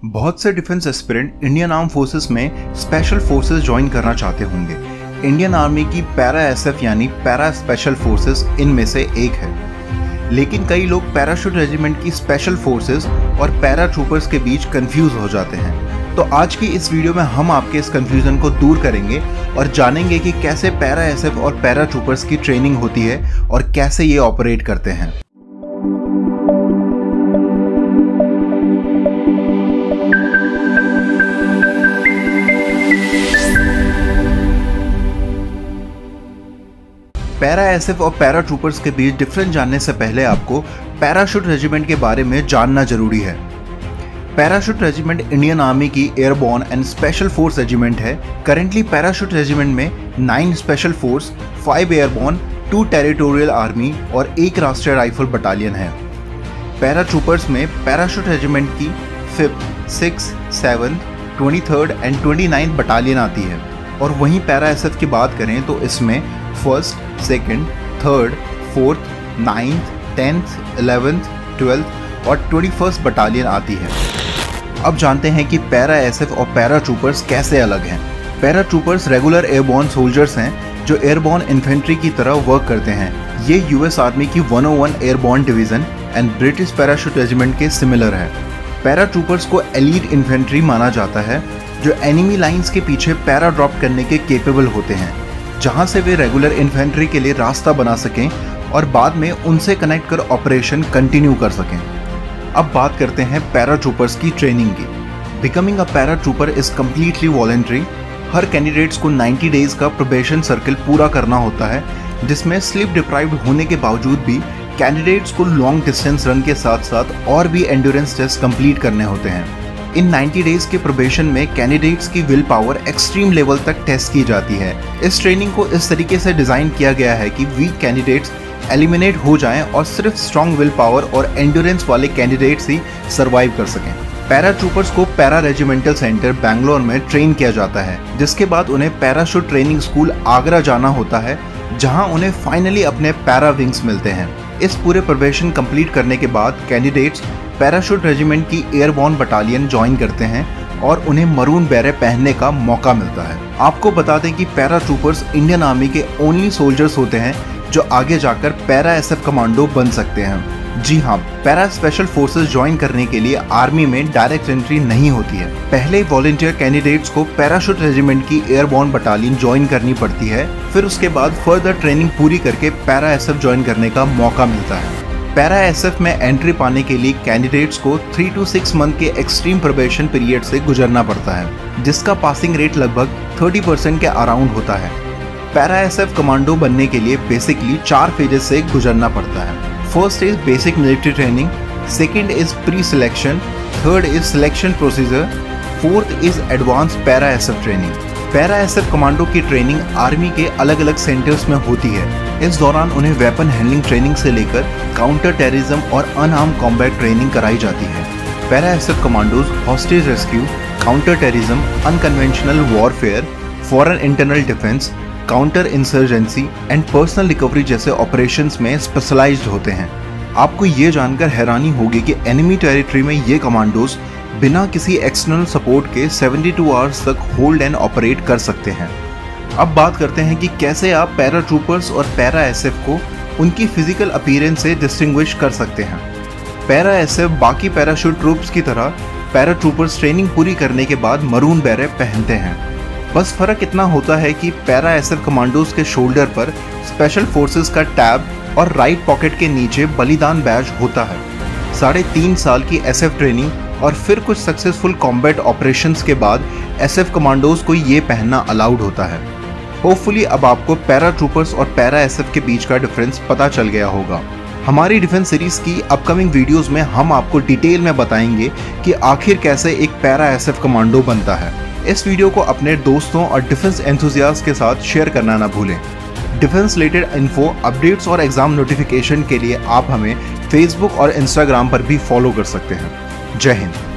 बहुत से defence aspirant Indian arm forces में स्पेशल फोर्सेस ज्वाइन करना चाहते होंगे। इंडियन आर्मी की पैरा एसएफ यानी पैरा स्पेशल फोर्सेस इनमें से एक है। लेकिन कई लोग पैराशूट रेजिमेंट की स्पेशल फोर्सेस और पैरा ट्रूपर्स के बीच कंफ्यूज हो जाते हैं। तो आज की इस वीडियो में हम आपके इस कंफ्यूजन को दूर करेंगे और जानेंगे कि कैसे पैरा एसएफ और पैरा ट्रूपर्स की ट्रेनिंग होती है और कैसे ये ऑपरेट करते हैं। पैरा एसएफ और पैरा ट्रूपर्स के बीच डिफरेंस जानने से पहले आपको पैराशूट रेजिमेंट के बारे में जानना जरूरी है। पैराशूट रेजिमेंट इंडियन आर्मी की airborne and special force regiment है। करेंटली पैराशूट रेजिमेंट में 9 special force, 5 airborne, 2 territorial army और 1 राष्ट्रीय राइफल बटालियन है। पैरा ट्रूपर्स में पैराशूट रेजिमेंट की 5th, 6th, 7th, 23rd and 29th battalion आती है। और वहीं पैरा एसएफ की बात करें तो इसमें 1st, 2nd, 3rd, 4th, 9th, 10th, 11th, 12th और 21st बटालियन आती है। अब जानते हैं कि पैरा एसएफ और पैरा ट्रूपर्स कैसे अलग हैं। Para troopers regular airborne soldiers हैं जो एयरबॉर्न इन्फेंट्री की तरह वर्क करते हैं। ये यूएस आर्मी की 101 airborne division and British parachute regiment के सिमिलर है। पैरा ट्रूपर्स को एलीट इन्फेंट्री माना जाता है जो एनिमी लाइंस के पीछे पैरा ड्रॉप करने के केपेबल होते हैं, जहां से वे रेगुलर इन्फेंट्री के लिए रास्ता बना सकें और बाद में उनसे कनेक्ट कर ऑपरेशन कंटिन्यू कर सकें। अब बात करते हैं पैरा ट्रूपर्स की ट्रेनिंग की। Becoming a para trooper is completely voluntary. Her candidates को 90 डेज का प्रोबेशन सर्कल पूरा करना होता है, जिसमें स्लीप डिप्राइव्ड होने के बावजूद भी कैंडिडेट्स को लॉन्ग डिस्टेंस रन के साथ साथ और भी एंड्योरेंस टेस्ट कंप्लीट करने होते हैं। इन 90 डेज के प्रोबेशन में कैंडिडेट्स की विल पावर एक्सट्रीम लेवल तक टेस्ट की जाती है। इस ट्रेनिंग को इस तरीके से डिजाइन किया गया है कि वीक कैंडिडेट्स एलिमिनेट हो जाएं और सिर्फ स्ट्रॉन्ग विल पावर और एंड्योरेंस वाले कैंडिडेट्स ही सर्वाइव कर सकें। पैरा ट्रूपर्स को पैरा रेजिमेंटल सेंटर बैंगलोर में ट्रेन किया जाता है, जिसके बाद उन्हें पैराशूट ट्रेनिंग स्कूल आगरा जाना होता है, जहां उन्हें फाइनली अपने पैरा विंग्स मिलते हैं। इस पूरे प्रोबेशन कंप्लीट करने के बाद कैंडिडेट्स पैराशूट रेजिमेंट की एयरबॉर्न बटालियन ज्वाइन करते हैं और उन्हें मरून बेरेट पहनने का मौका मिलता है। आपको बता दें कि पैरा ट्रूपर्स इंडियन आर्मी के ओनली सोल्जर्स होते हैं जो आगे जाकर पैरा एसएफ कमांडो बन सकते हैं। जी हाँ, पैरा स्पेशल फोर्सेस ज्वाइन करने के लिए आर्मी में डायरेक्ट एंट्री नहीं होती है। पहले वॉलंटियर कैंडिडेट्स को पैराशूट रेजिमेंट की एयरबॉर्न बटालियन ज्वाइन करनी पड़ती है, फिर उसके बाद फर्दर ट्रेनिंग पूरी करके पैरा एसएफ ज्वाइन करने का मौका मिलता है। पैरा एसएफ में एंट्री पाने के लिए कैंडिडेट्स को 3 to 6 मंथ के एक्सट्रीम प्रोबेशन पीरियड से गुजरना पड़ता है, जिसका पासिंग रेट लगभग 30% के अराउंड होता है। पैरा एसएफ कमांडो बनने के लिए बेसिकली 4 फेजेस से गुजरना पड़ता है। First is basic military training, second is pre selection, third is selection procedure, fourth is advance para SF training. Para SF commando की ट्रेनिंग आर्मी के अलग अलग सेंटर्स में होती है। इस दौरान उन्हें वेपन हैंडलिंग ट्रेनिंग से लेकर काउंटर टेररिज्म और अनआर्म्ड कॉम्बैट ट्रेनिंग कराई जाती है। Para SF commandos hostage rescue, counter terrorism, unconventional warfare, foreign internal defence, counter insurgency and personal recovery जैसे ऑपरेशंस में स्पेशलाइज्ड होते हैं। आपको ये जानकर हैरानी होगी कि एनिमी टेरिटरी में ये कमांडोज बिना किसी एक्सटर्नल सपोर्ट के 72 आवर्स तक होल्ड एंड ऑपरेट कर सकते हैं। अब बात करते हैं कि कैसे आप पैरा ट्रूपर्स और पैरा एसएफ को उनकी फिजिकल अपीयरेंस से डिस्टिंग्विश कर सकते हैं। पैरा एसएफ बाकी पैराशूट ट्रूप्स की तरह पैरा ट्रूपर्स ट्रेनिंग पूरी करने के बाद मरून बेरेट पहनते हैं। बस फर्क इतना होता है कि पैरा एसएफ कमांडोज के शोल्डर पर स्पेशल फोर्सेस का टैब और राइट पॉकेट के नीचे बलिदान बैज होता है। 3.5 साल की एसएफ ट्रेनिंग और फिर कुछ सक्सेसफुल कॉम्बैट ऑपरेशंस के बाद एसएफ कमांडोज को ये पहनना अलाउड होता है। होपफुली अब आपको पैरा ट्रूपर्स और पैरा एसएफ के बीच का डिफरेंस पता चल गया होगा। हमारी डिफेंस सीरीज की अपकमिंग वीडियोस में हम आपको डिटेल में बताएंगे कि आखिर कैसे एक पैरा एसएफ कमांडो बनता है। इस वीडियो को अपने दोस्तों और डिफेंस एंथुसियास्ट के साथ शेयर करना ना भूलें। डिफेंस रिलेटेड इन्फो, अपडेट्स और एग्जाम नोटिफिकेशन के लिए आप हमें फेसबुक और इंस्टाग्राम पर भी फॉलो कर सकते हैं। जय हिंद।